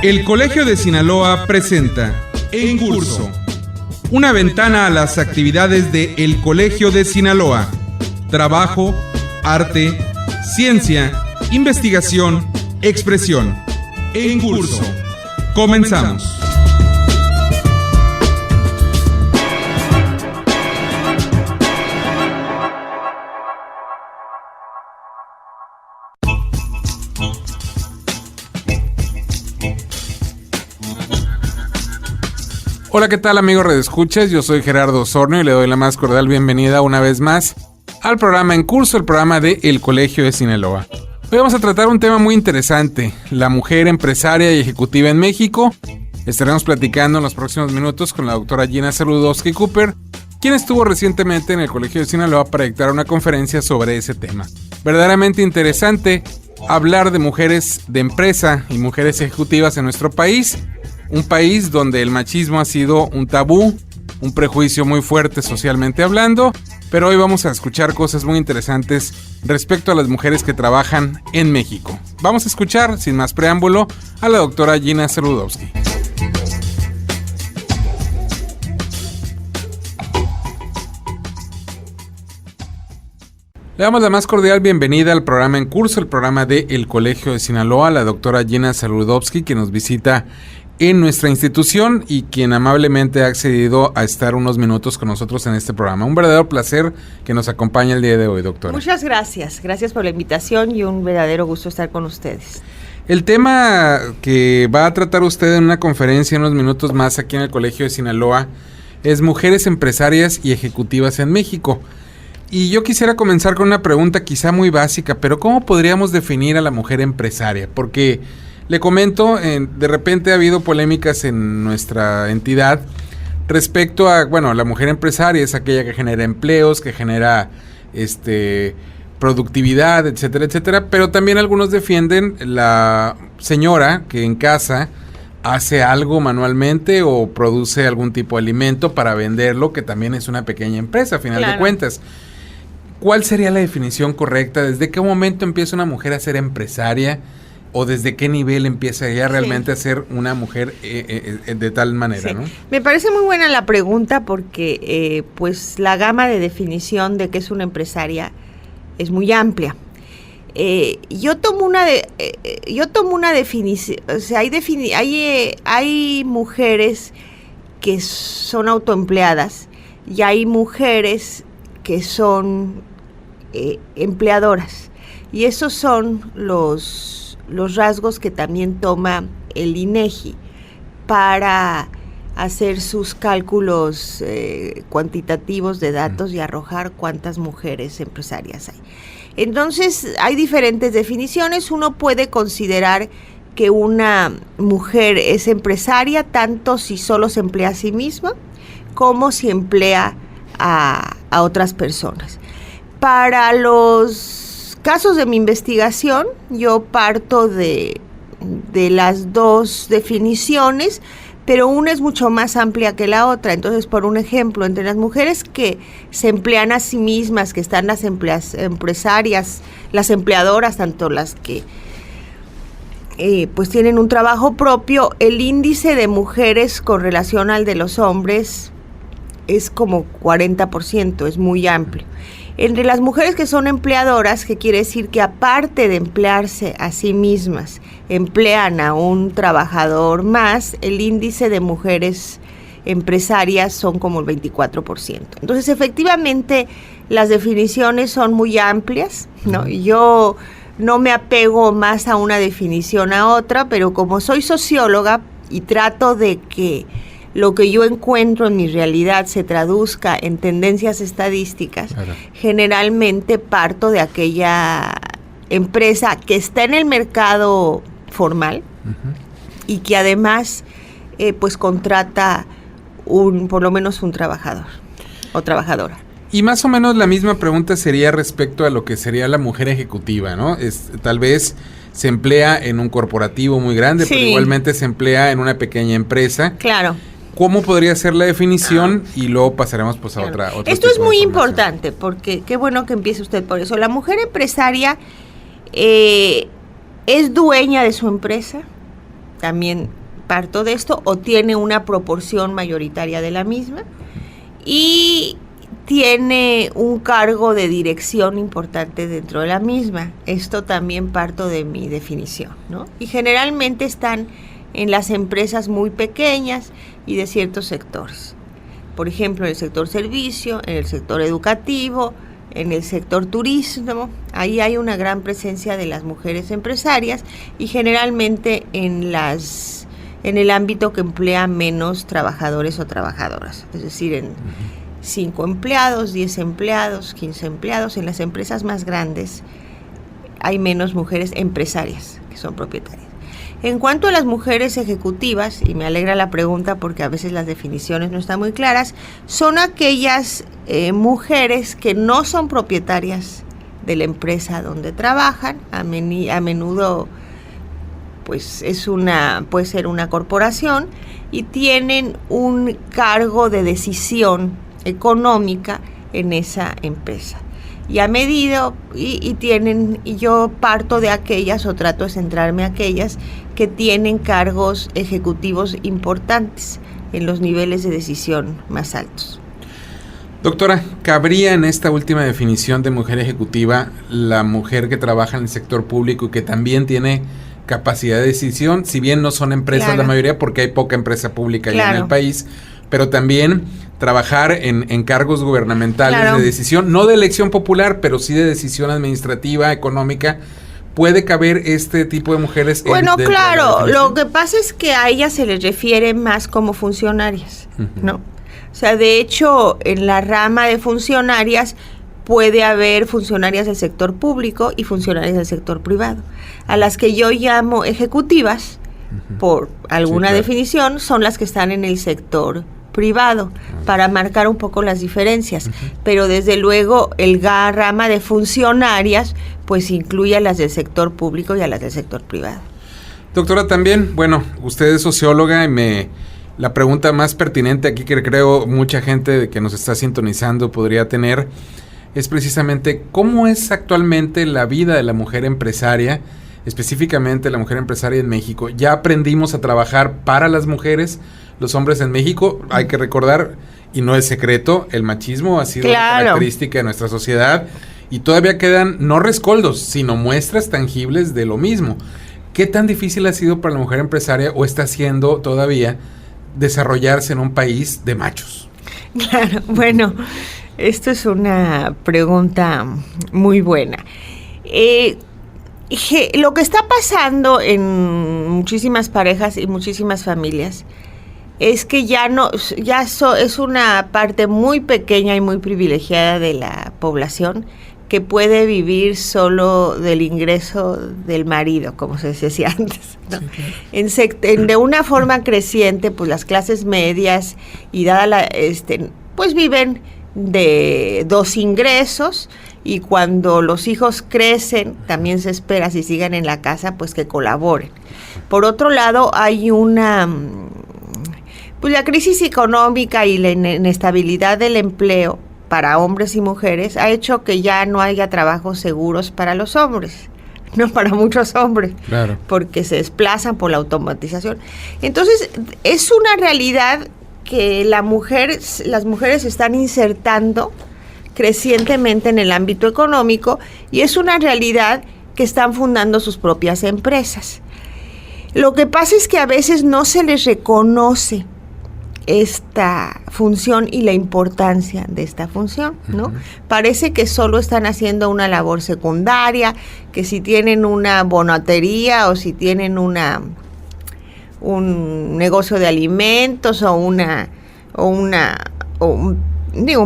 El Colegio de Sinaloa presenta En Curso, una ventana a las actividades de El Colegio de Sinaloa. Trabajo, arte, ciencia, investigación, expresión. En Curso. Comenzamos. Hola, ¿qué tal, amigos redescuchas? Yo soy Gerardo Osornio y le doy la más cordial bienvenida una vez más al programa En Curso, el programa de El Colegio de Sinaloa. Hoy vamos a tratar un tema muy interesante, la mujer empresaria y ejecutiva en México. Estaremos platicando en los próximos minutos con la doctora Gina Saludowski Cooper, quien estuvo recientemente en el Colegio de Sinaloa para dictar una conferencia sobre ese tema. Verdaderamente interesante hablar de mujeres de empresa y mujeres ejecutivas en nuestro país. Un país donde el machismo ha sido un tabú, un prejuicio muy fuerte socialmente hablando, pero hoy vamos a escuchar cosas muy interesantes respecto a las mujeres que trabajan en México. Vamos a escuchar, sin más preámbulo, a la doctora Gina Saludowski. Le damos la más cordial bienvenida al programa En Curso, el programa de El Colegio de Sinaloa, la doctora Gina Saludowski, que nos visita en nuestra institución y quien amablemente ha accedido a estar unos minutos con nosotros en este programa. Un verdadero placer que nos acompañe el día de hoy, doctora. Muchas gracias. Gracias por la invitación y un verdadero gusto estar con ustedes. El tema que va a tratar usted en una conferencia en unos minutos más aquí en el Colegio de Sinaloa es mujeres empresarias y ejecutivas en México. Y yo quisiera comenzar con una pregunta quizá muy básica, pero ¿cómo podríamos definir a la mujer empresaria? Porque le comento, de repente ha habido polémicas en nuestra entidad respecto a, bueno, la mujer empresaria es aquella que genera empleos, que genera productividad, etcétera, etcétera, pero también algunos defienden la señora que en casa hace algo manualmente o produce algún tipo de alimento para venderlo, que también es una pequeña empresa, a final de cuentas. ¿Cuál sería la definición correcta? ¿Desde qué momento empieza una mujer a ser empresaria? ¿O desde qué nivel empieza ya realmente a ser una mujer de tal manera, no? Me parece muy buena la pregunta porque pues la gama de definición de qué es una empresaria es muy amplia. Yo tomo una definición, o sea, hay mujeres que son autoempleadas y hay mujeres que son empleadoras, y esos son los rasgos que también toma el INEGI para hacer sus cálculos cuantitativos de datos y arrojar cuántas mujeres empresarias hay. Entonces, hay diferentes definiciones. Uno puede considerar que una mujer es empresaria tanto si solo se emplea a sí misma como si emplea a otras personas. Para los casos de mi investigación, yo parto de las dos definiciones, pero una es mucho más amplia que la otra. Entonces, por un ejemplo, entre las mujeres que se emplean a sí mismas, que están las empresarias, las empleadoras, tanto las que pues tienen un trabajo propio, el índice de mujeres con relación al de los hombres es como 40%, es muy amplio. Entre las mujeres que son empleadoras, que quiere decir que aparte de emplearse a sí mismas, emplean a un trabajador más, el índice de mujeres empresarias son como el 24%. Entonces, efectivamente, las definiciones son muy amplias, ¿no? Yo no me apego más a una definición a otra, pero como soy socióloga y trato de que lo que yo encuentro en mi realidad se traduzca en tendencias estadísticas, claro, generalmente parto de aquella empresa que está en el mercado formal y que además pues contrata por lo menos un trabajador o trabajadora. Y más o menos la misma pregunta sería respecto a lo que sería la mujer ejecutiva, ¿no? Tal vez se emplea en un corporativo muy grande, sí, pero igualmente se emplea en una pequeña empresa. Claro. ¿Cómo podría ser la definición? Y luego pasaremos pues a otra. Esto es muy importante, porque qué bueno que empiece usted por eso. La mujer empresaria es dueña de su empresa, también parto de esto, o tiene una proporción mayoritaria de la misma, y tiene un cargo de dirección importante dentro de la misma. Esto también parto de mi definición, ¿no? Y generalmente están en las empresas muy pequeñas y de ciertos sectores. Por ejemplo, en el sector servicio, en el sector educativo, en el sector turismo. Ahí hay una gran presencia de las mujeres empresarias, y generalmente en el ámbito que emplea menos trabajadores o trabajadoras, es decir, en 5 empleados, 10 empleados, 15 empleados. En las empresas más grandes hay menos mujeres empresarias que son propietarias. En cuanto a las mujeres ejecutivas, y me alegra la pregunta porque a veces las definiciones no están muy claras, son aquellas mujeres que no son propietarias de la empresa donde trabajan. A menudo pues puede ser una corporación, y tienen un cargo de decisión económica en esa empresa. Y a medida, y yo parto de aquellas, o trato de centrarme en aquellas que tienen cargos ejecutivos importantes en los niveles de decisión más altos. Doctora, ¿cabría en esta última definición de mujer ejecutiva la mujer que trabaja en el sector público y que también tiene capacidad de decisión? Si bien no son empresas, claro, la mayoría, porque hay poca empresa pública, claro, ya en el país, pero también trabajar en cargos gubernamentales, claro, de decisión, no de elección popular, pero sí de decisión administrativa, económica. ¿Puede caber este tipo de mujeres? Bueno, claro, lo que pasa es que a ellas se les refiere más como funcionarias, ¿no? O sea, de hecho, en la rama de funcionarias puede haber funcionarias del sector público y funcionarias del sector privado. A las que yo llamo ejecutivas, por alguna, sí, claro, definición, son las que están en el sector privado, para marcar un poco las diferencias. Pero desde luego la rama de funcionarias pues incluye a las del sector público y a las del sector privado. Doctora, también, bueno, usted es socióloga, y la pregunta más pertinente aquí, que creo mucha gente que nos está sintonizando podría tener, es precisamente cómo es actualmente la vida de la mujer empresaria, específicamente la mujer empresaria en México. Ya aprendimos a trabajar para las mujeres, los hombres en México. Hay que recordar, y no es secreto, el machismo ha sido, claro, una característica de nuestra sociedad, y todavía quedan no rescoldos, sino muestras tangibles de lo mismo. ¿Qué tan difícil ha sido para la mujer empresaria, o está siendo todavía, desarrollarse en un país de machos? Claro, bueno, esto es una pregunta muy buena. Lo que está pasando en muchísimas parejas y muchísimas familias es que es una parte muy pequeña y muy privilegiada de la población que puede vivir solo del ingreso del marido, como se decía antes, ¿no? Sí, claro. De una forma creciente, pues las clases medias, y pues viven de 2 ingresos, y cuando los hijos crecen, también se espera, si siguen en la casa, pues que colaboren. Por otro lado, hay pues la crisis económica y la inestabilidad del empleo para hombres y mujeres ha hecho que ya no haya trabajos seguros para los hombres, no para muchos hombres, claro, porque se desplazan por la automatización. Entonces, es una realidad que las mujeres están insertando crecientemente en el ámbito económico, y es una realidad que están fundando sus propias empresas. Lo que pasa es que a veces no se les reconoce esta función y la importancia de esta función, ¿no? Parece que solo están haciendo una labor secundaria, que si tienen una bonatería, o si tienen un negocio de alimentos, o un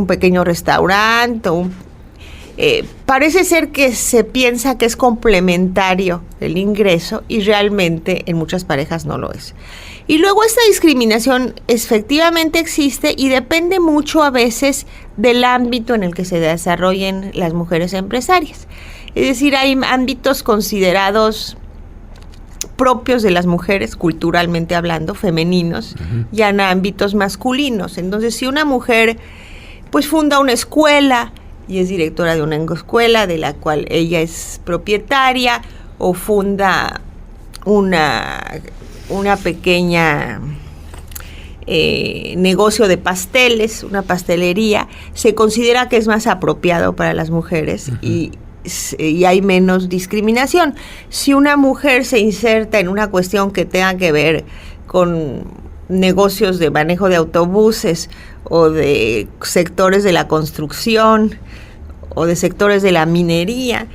pequeño restaurante, parece ser que se piensa que es complementario el ingreso, y realmente en muchas parejas no lo es. Y luego esta discriminación efectivamente existe, y depende mucho a veces del ámbito en el que se desarrollen las mujeres empresarias. Es decir, hay ámbitos considerados propios de las mujeres, culturalmente hablando, femeninos, y en ámbitos masculinos. Entonces, si una mujer pues funda una escuela y es directora de una escuela de la cual ella es propietaria, o funda una pequeña negocio de pasteles, una pastelería, se considera que es más apropiado para las mujeres y hay menos discriminación. Si una mujer se inserta en una cuestión que tenga que ver con negocios de manejo de autobuses o de sectores de la construcción o de sectores de la minería,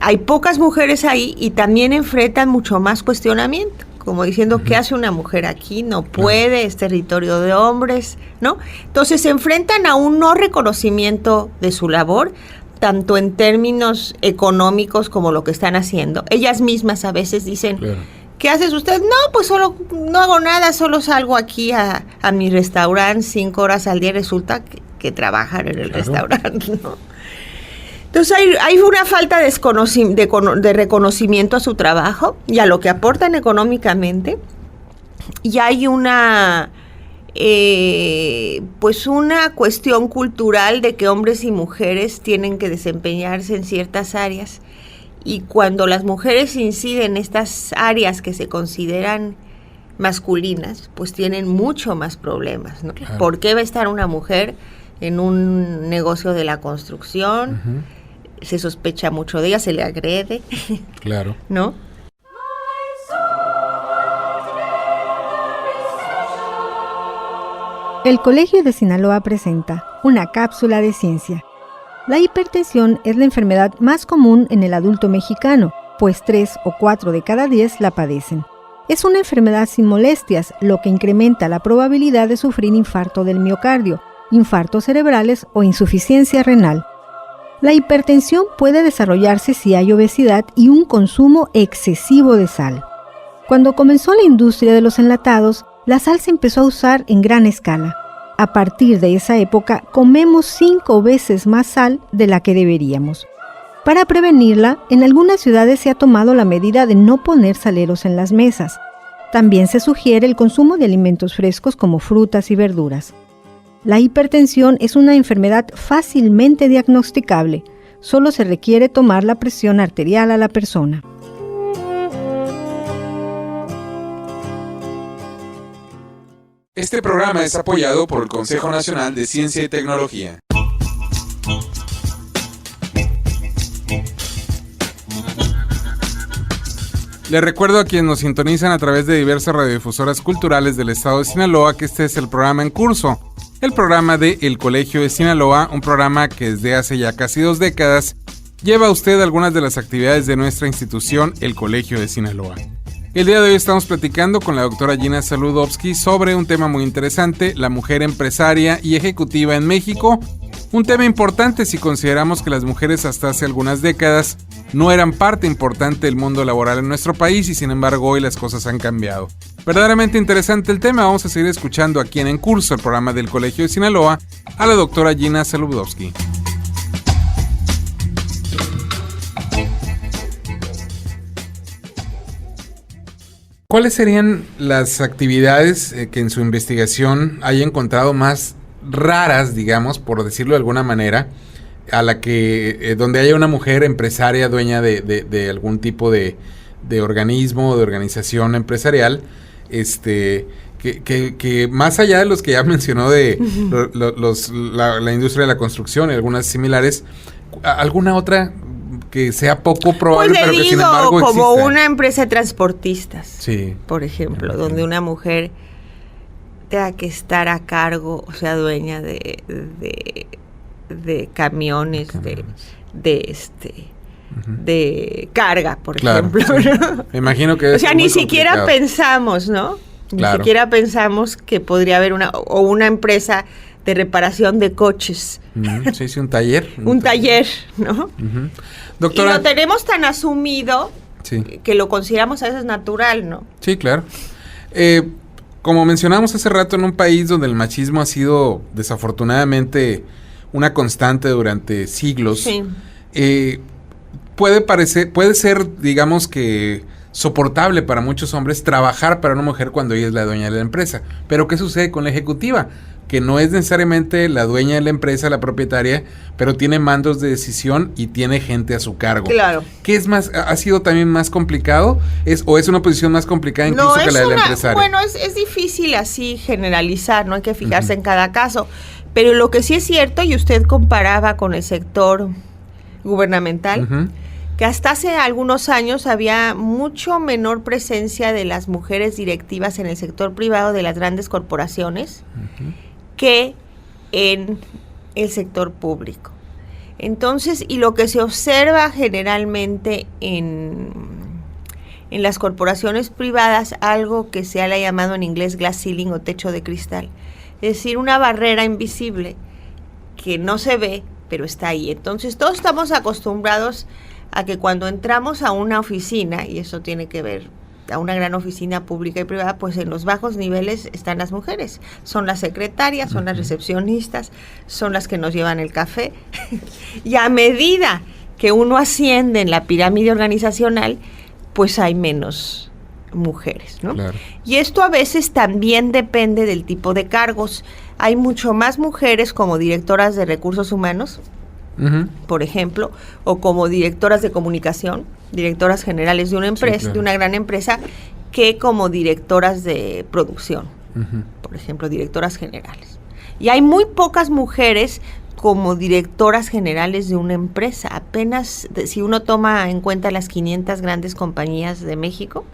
hay pocas mujeres ahí y también enfrentan mucho más cuestionamiento, como diciendo, ¿qué hace una mujer aquí? No puede, es territorio de hombres, ¿no? Entonces se enfrentan a un no reconocimiento de su labor, tanto en términos económicos como lo que están haciendo. Ellas mismas a veces dicen, ¿qué haces usted? No, pues solo no hago nada, solo salgo aquí a mi restaurante 5 horas al día, resulta que trabajan en el restaurante, ¿no? Entonces hay una falta de reconocimiento a su trabajo y a lo que aportan económicamente, y hay una pues una cuestión cultural de que hombres y mujeres tienen que desempeñarse en ciertas áreas, y cuando las mujeres inciden en estas áreas que se consideran masculinas, pues tienen mucho más problemas, ¿no? Claro. ¿Por qué va a estar una mujer en un negocio de la construcción? Se sospecha mucho de ella, se le agrede. Claro. ¿No? El Colegio de Sinaloa presenta una cápsula de ciencia. La hipertensión es la enfermedad más común en el adulto mexicano, pues 3 o 4 de cada 10 la padecen. Es una enfermedad sin molestias, lo que incrementa la probabilidad de sufrir infarto del miocardio, infartos cerebrales o insuficiencia renal. La hipertensión puede desarrollarse si hay obesidad y un consumo excesivo de sal. Cuando comenzó la industria de los enlatados, la sal se empezó a usar en gran escala. A partir de esa época, comemos 5 veces más sal de la que deberíamos. Para prevenirla, en algunas ciudades se ha tomado la medida de no poner saleros en las mesas. También se sugiere el consumo de alimentos frescos como frutas y verduras. La hipertensión es una enfermedad fácilmente diagnosticable. Solo se requiere tomar la presión arterial a la persona. Este programa es apoyado por el Consejo Nacional de Ciencia y Tecnología. Les recuerdo a quienes nos sintonizan a través de diversas radiodifusoras culturales del estado de Sinaloa que este es el programa en curso. El programa de El Colegio de Sinaloa, un programa que desde hace ya casi 2 décadas lleva a usted algunas de las actividades de nuestra institución, El Colegio de Sinaloa. El día de hoy estamos platicando con la doctora Gina Saludowski sobre un tema muy interesante, la mujer empresaria y ejecutiva en México. Un tema importante si consideramos que las mujeres hasta hace algunas décadas no eran parte importante del mundo laboral en nuestro país y sin embargo hoy las cosas han cambiado. Verdaderamente interesante el tema, vamos a seguir escuchando aquí en Curso, el programa del Colegio de Sinaloa, a la doctora Gina Saludowski. ¿Cuáles serían las actividades que en su investigación haya encontrado más raras, digamos, por decirlo de alguna manera, a la que donde haya una mujer empresaria dueña de algún tipo de organismo, de organización empresarial, que más allá de los que ya mencionó de la industria de la construcción y algunas similares, alguna otra que sea poco probable, pues pero que sin embargo como exista? una empresa de transportistas, sí, por ejemplo, donde una mujer tenga que estar a cargo, o sea, dueña de camiones, de carga, por ejemplo. Sí. ¿No? Me imagino que o sea, ni siquiera pensamos, ¿no? Ni siquiera pensamos que podría haber una empresa de reparación de coches. Sí, un taller. Un taller, ¿no? Doctora, y lo tenemos tan asumido que lo consideramos a veces natural, ¿no? Sí, claro. Como mencionamos hace rato, en un país donde el machismo ha sido desafortunadamente una constante durante siglos, puede ser, digamos que soportable para muchos hombres trabajar para una mujer cuando ella es la dueña de la empresa. Pero ¿qué sucede con la ejecutiva? que no es necesariamente la dueña de la empresa, la propietaria, pero tiene mandos de decisión y tiene gente a su cargo. Claro. ¿Qué es más, ha sido también más complicado? ¿O es una posición más complicada incluso que la de la empresaria? Bueno, es difícil así generalizar, no hay que fijarse en cada caso, pero lo que sí es cierto, y usted comparaba con el sector gubernamental, que hasta hace algunos años había mucho menor presencia de las mujeres directivas en el sector privado de las grandes corporaciones que en el sector público. Entonces, y lo que se observa generalmente en las corporaciones privadas, algo que se ha llamado en inglés glass ceiling o techo de cristal, es decir, una barrera invisible que no se ve, pero está ahí. Entonces, todos estamos acostumbrados a que cuando entramos a una oficina, y eso tiene que ver a una gran oficina pública y privada, pues en los bajos niveles están las mujeres, son las secretarias, son las recepcionistas, son las que nos llevan el café, y a medida que uno asciende en la pirámide organizacional, pues hay menos mujeres, ¿no? Claro. Y esto a veces también depende del tipo de cargos. Hay mucho más mujeres como directoras de recursos humanos, por ejemplo, o como directoras de comunicación, directoras generales de una empresa, sí, claro, de una gran empresa, que como directoras de producción, por ejemplo, directoras generales. Y hay muy pocas mujeres como directoras generales de una empresa. Apenas, si uno toma en cuenta las 500 grandes compañías de México,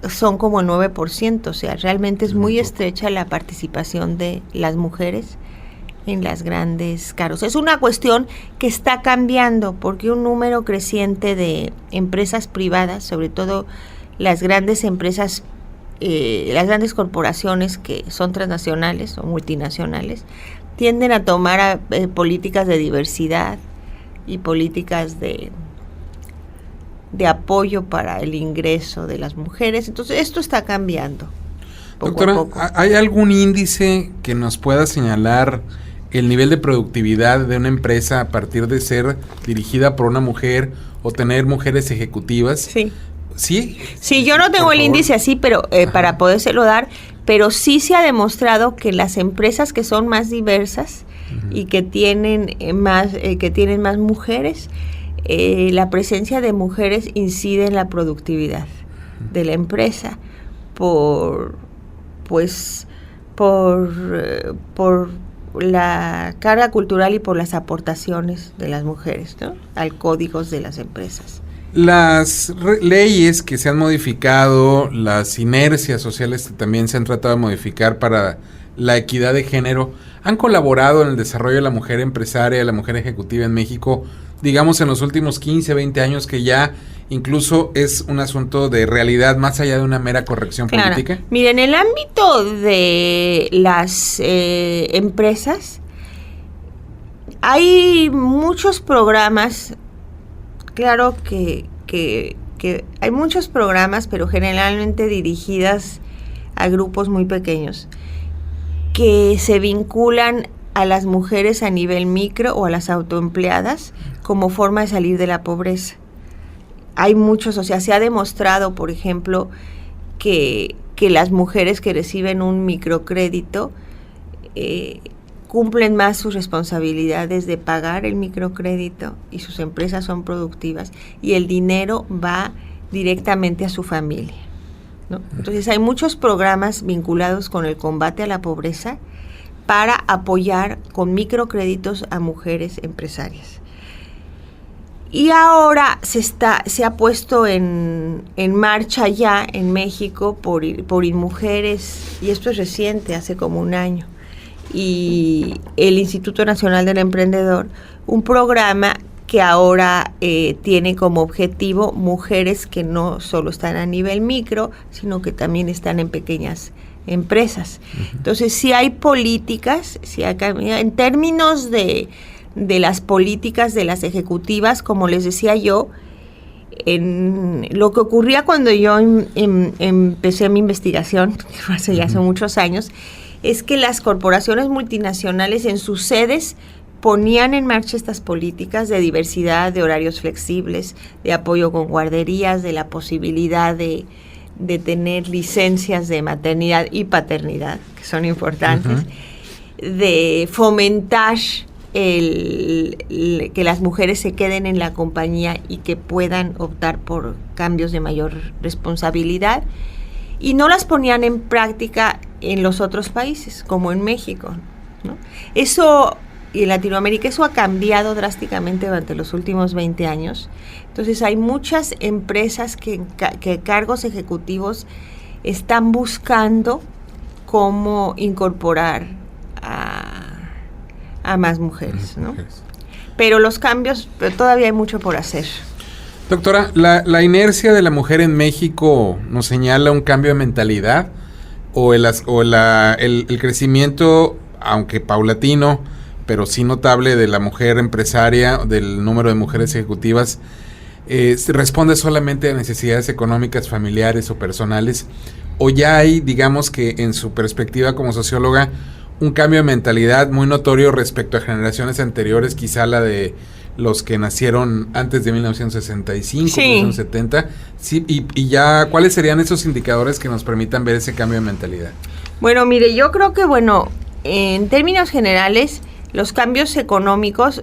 son como el 9%, o sea, realmente es muy estrecha la participación de las mujeres en las grandes cargos. Es una cuestión que está cambiando porque un número creciente de empresas privadas, sobre todo las grandes empresas, las grandes corporaciones que son transnacionales o multinacionales, tienden a tomar políticas de diversidad y políticas de apoyo para el ingreso de las mujeres. Entonces, esto está cambiando poco Doctora, a poco. ¿hay algún índice que nos pueda señalar el nivel de productividad de una empresa a partir de ser dirigida por una mujer o tener mujeres ejecutivas? Sí. ¿Sí? Sí, yo no tengo el índice así, pero para podérselo dar, pero sí se ha demostrado que las empresas que son más diversas y que tienen más mujeres, la presencia de mujeres incide en la productividad de la empresa por la carga cultural y por las aportaciones de las mujeres, ¿no?, al códigos de las empresas. Las leyes que se han modificado, las inercias sociales que también se han tratado de modificar para la equidad de género, ¿han colaborado en el desarrollo de la mujer empresaria, de la mujer ejecutiva en México, digamos en los últimos 15, 20 años, que ya incluso es un asunto de realidad más allá de una mera corrección política? Mira, en el ámbito de las empresas hay muchos programas, claro que hay muchos programas, pero generalmente dirigidas a grupos muy pequeños, que se vinculan a las mujeres a nivel micro o a las autoempleadas como forma de salir de la pobreza. Hay muchos, o sea, se ha demostrado, por ejemplo, que las mujeres que reciben un microcrédito cumplen más sus responsabilidades de pagar el microcrédito y sus empresas son productivas y el dinero va directamente a su familia, ¿no? Entonces hay muchos programas vinculados con el combate a la pobreza para apoyar con microcréditos a mujeres empresarias. Y ahora se ha puesto en marcha ya en México por InMujeres, y esto es reciente, hace como un año, y el Instituto Nacional del Emprendedor, un programa que ahora tiene como objetivo mujeres que no solo están a nivel micro, sino que también están en pequeñas empresas. Entonces, sí hay políticas, en términos de las políticas de las ejecutivas, como les decía yo, en lo que ocurría cuando yo empecé mi investigación, hace muchos años, es que las corporaciones multinacionales en sus sedes ponían en marcha estas políticas de diversidad, de horarios flexibles, de apoyo con guarderías, de la posibilidad de de tener licencias de maternidad y paternidad, que son importantes, de fomentar que las mujeres se queden en la compañía y que puedan optar por cambios de mayor responsabilidad, y no las ponían en práctica en los otros países, como en México, ¿no? Eso, y en Latinoamérica, eso ha cambiado drásticamente durante los últimos 20 años. Entonces hay muchas empresas que cargos ejecutivos están buscando cómo incorporar a más mujeres, ¿no? Pero los cambios, pero todavía hay mucho por hacer. Doctora, ¿la inercia de la mujer en México nos señala un cambio de mentalidad? ¿O el crecimiento, aunque paulatino, pero sí notable, de la mujer empresaria, del número de mujeres ejecutivas, responde solamente a necesidades económicas, familiares o personales? ¿O ya hay, digamos que en su perspectiva como socióloga, un cambio de mentalidad muy notorio respecto a generaciones anteriores, quizá la de los que nacieron antes de 1965, sí, 1970? Sí, y ya, ¿cuáles serían esos indicadores que nos permitan ver ese cambio de mentalidad? Bueno, mire, yo creo que, en términos generales, los cambios económicos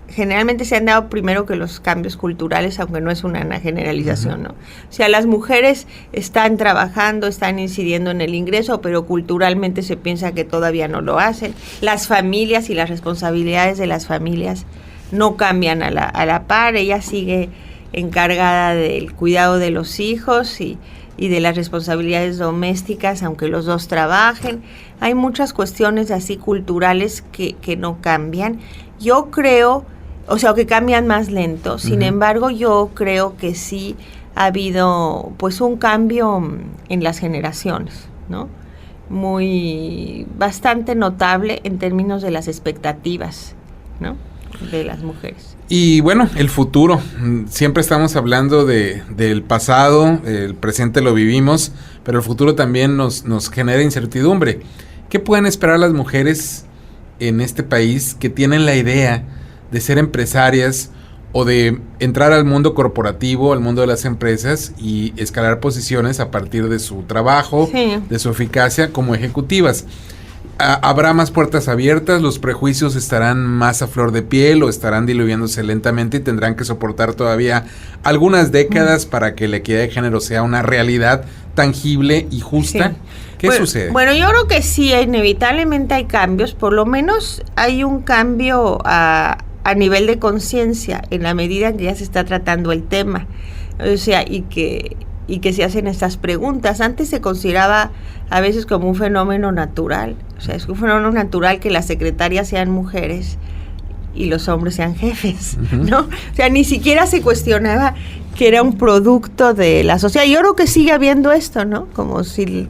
generalmente se han dado primero que los cambios culturales, aunque no es una generalización, ¿no? O sea, las mujeres están trabajando, están incidiendo en el ingreso, pero culturalmente se piensa que todavía no lo hacen. Las familias y las responsabilidades de las familias no cambian a la par. Ella sigue encargada del cuidado de los hijos y de las responsabilidades domésticas, aunque los dos trabajen. Hay muchas cuestiones así culturales que no cambian. Yo creo, que cambian más lento. Sin embargo, yo creo que sí ha habido pues un cambio en las generaciones, ¿no? Bastante notable en términos de las expectativas, ¿no?, de las mujeres. Y bueno, el futuro. Siempre estamos hablando del pasado, el presente lo vivimos, pero el futuro también nos genera incertidumbre. ¿Qué pueden esperar las mujeres en este país que tienen la idea de ser empresarias o de entrar al mundo corporativo, al mundo de las empresas y escalar posiciones a partir de su trabajo, sí, de su eficacia como ejecutivas? ¿Habrá más puertas abiertas? ¿Los prejuicios estarán más a flor de piel o estarán diluyéndose lentamente y tendrán que soportar todavía algunas décadas para que la equidad de género sea una realidad tangible y justa? Sí. ¿Qué sucede? Bueno, yo creo que sí, inevitablemente hay cambios. Por lo menos hay un cambio a nivel de conciencia, en la medida en que ya se está tratando el tema. O sea, y que se hacen estas preguntas. Antes se consideraba a veces como un fenómeno natural. O sea, es un fenómeno natural que las secretarias sean mujeres y los hombres sean jefes, ¿no? O sea, ni siquiera se cuestionaba que era un producto de la sociedad. Yo creo que sigue habiendo esto, ¿no? Como si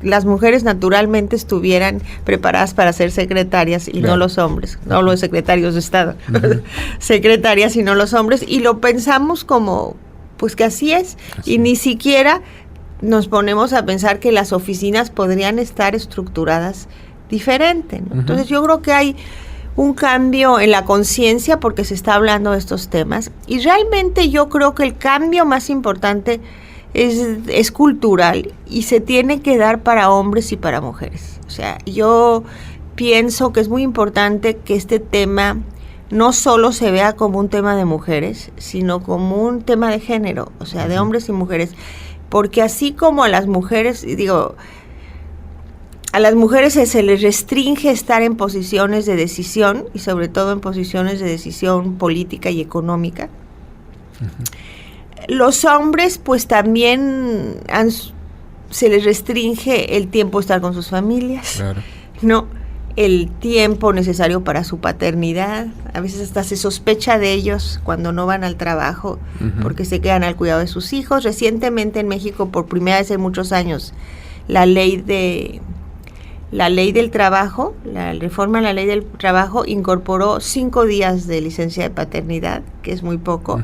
las mujeres naturalmente estuvieran preparadas para ser secretarias y no los hombres, no los secretarios de Estado, secretarias y no los hombres, y lo pensamos como pues que así es, y ni siquiera nos ponemos a pensar que las oficinas podrían estar estructuradas diferente, ¿no? Entonces yo creo que hay un cambio en la conciencia porque se está hablando de estos temas, y realmente yo creo que el cambio más importante es cultural y se tiene que dar para hombres y para mujeres. O sea, yo pienso que es muy importante que este tema no solo se vea como un tema de mujeres, sino como un tema de género, o sea, de hombres y mujeres, porque así como a las mujeres, a las mujeres se les restringe estar en posiciones de decisión, y sobre todo en posiciones de decisión política y económica, los hombres pues también se les restringe el tiempo de estar con sus familias, claro, ¿no?, el tiempo necesario para su paternidad. A veces hasta se sospecha de ellos cuando no van al trabajo porque se quedan al cuidado de sus hijos. Recientemente en México, por primera vez en muchos años, la reforma a la ley del trabajo incorporó 5 días de licencia de paternidad, que es muy poco,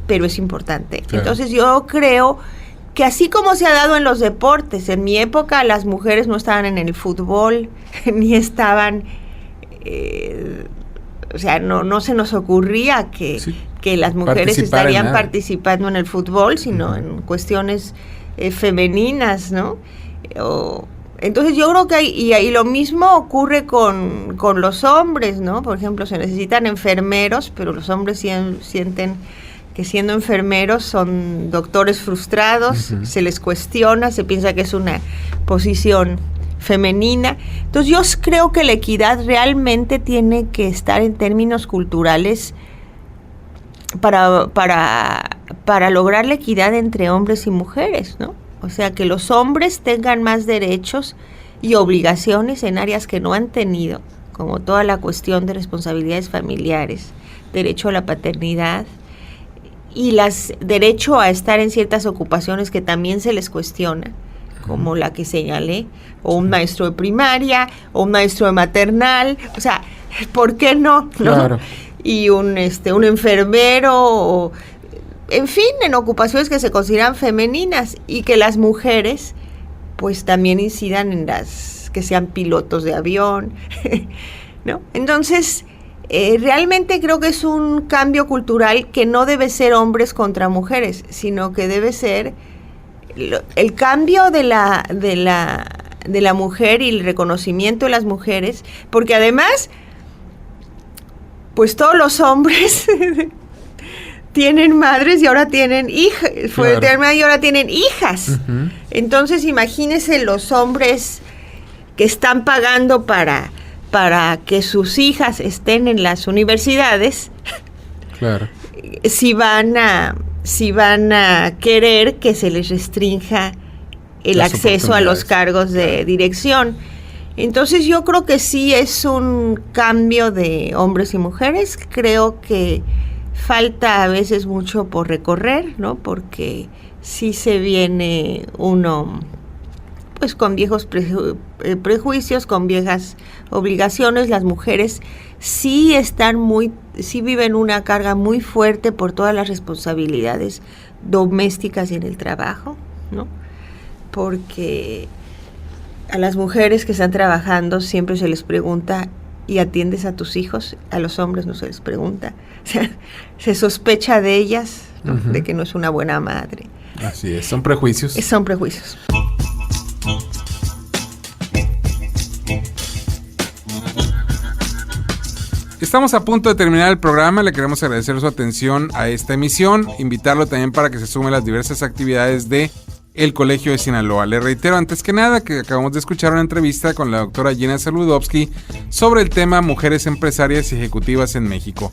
pero es importante. Claro. Entonces yo creo que así como se ha dado en los deportes, en mi época las mujeres no estaban en el fútbol, ni estaban O sea, no se nos ocurría que las mujeres estarían participando en el fútbol, sino en cuestiones femeninas, ¿no? Entonces yo creo que y lo mismo ocurre con los hombres, ¿no? Por ejemplo, se necesitan enfermeros, pero los hombres sienten que siendo enfermeros son doctores frustrados, se les cuestiona, se piensa que es una posición femenina. Entonces yo creo que la equidad realmente tiene que estar en términos culturales para lograr la equidad entre hombres y mujeres, ¿no? O sea, que los hombres tengan más derechos y obligaciones en áreas que no han tenido, como toda la cuestión de responsabilidades familiares, derecho a la paternidad y derecho a estar en ciertas ocupaciones que también se les cuestiona, como la que señalé, o un maestro de primaria, o un maestro de maternal, o sea, ¿por qué no? Claro. Y un enfermero, en fin, en ocupaciones que se consideran femeninas, y que las mujeres pues también incidan en que sean pilotos de avión, ¿no? Entonces, realmente creo que es un cambio cultural que no debe ser hombres contra mujeres, sino que debe ser el cambio de la mujer y el reconocimiento de las mujeres, porque además, pues todos los hombres tienen madres y ahora tienen hijas, claro. Y ahora tienen hijas. Entonces imagínense los hombres que están pagando para que sus hijas estén en las universidades, claro. si van a querer que se les restrinja el acceso a los cargos de dirección. Entonces yo creo que sí es un cambio de hombres y mujeres. Creo que falta a veces mucho por recorrer, ¿no? Porque sí se viene uno pues con viejos prejuicios, con viejas obligaciones. Las mujeres sí viven una carga muy fuerte por todas las responsabilidades domésticas y en el trabajo, ¿no? Porque a las mujeres que están trabajando siempre se les pregunta, ¿y atiendes a tus hijos? A los hombres no se les pregunta. O sea, se sospecha de ellas, ¿no? De que no es una buena madre. Así es, son prejuicios. Son prejuicios. Estamos a punto de terminar el programa. Le queremos agradecer su atención a esta emisión, invitarlo también para que se sume a las diversas actividades de el Colegio de Sinaloa. Le reitero antes que nada que acabamos de escuchar una entrevista con la doctora Gina Saludowski sobre el tema Mujeres Empresarias y Ejecutivas en México.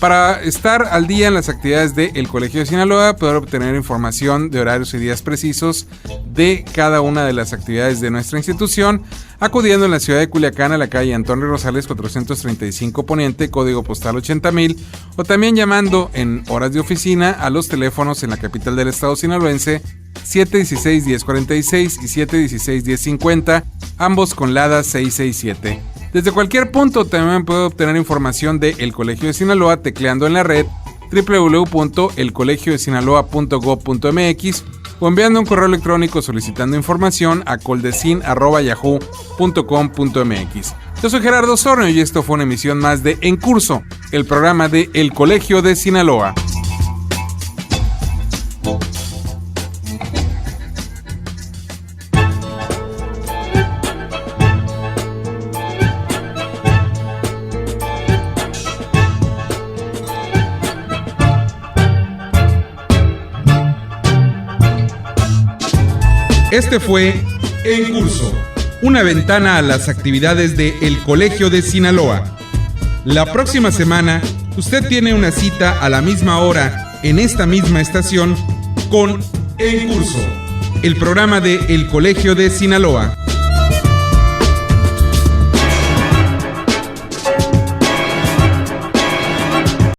Para estar al día en las actividades del Colegio de Sinaloa, poder obtener información de horarios y días precisos de cada una de las actividades de nuestra institución, acudiendo en la ciudad de Culiacán a la calle Antonio Rosales 435 Poniente, código postal 80,000, o también llamando en horas de oficina a los teléfonos en la capital del estado sinaloense 716-1046 y 716-1050, ambos con LADA 667. Desde cualquier punto también puede obtener información de El Colegio de Sinaloa tecleando en la red www.elcolegiodesinaloa.gov.mx o enviando un correo electrónico solicitando información a coldecin@yahoo.com.mx. Yo soy Gerardo Osornio y esto fue una emisión más de En Curso, el programa de El Colegio de Sinaloa. Este fue En Curso, una ventana a las actividades de El Colegio de Sinaloa. La próxima semana, usted tiene una cita a la misma hora en esta misma estación con En Curso, el programa de El Colegio de Sinaloa.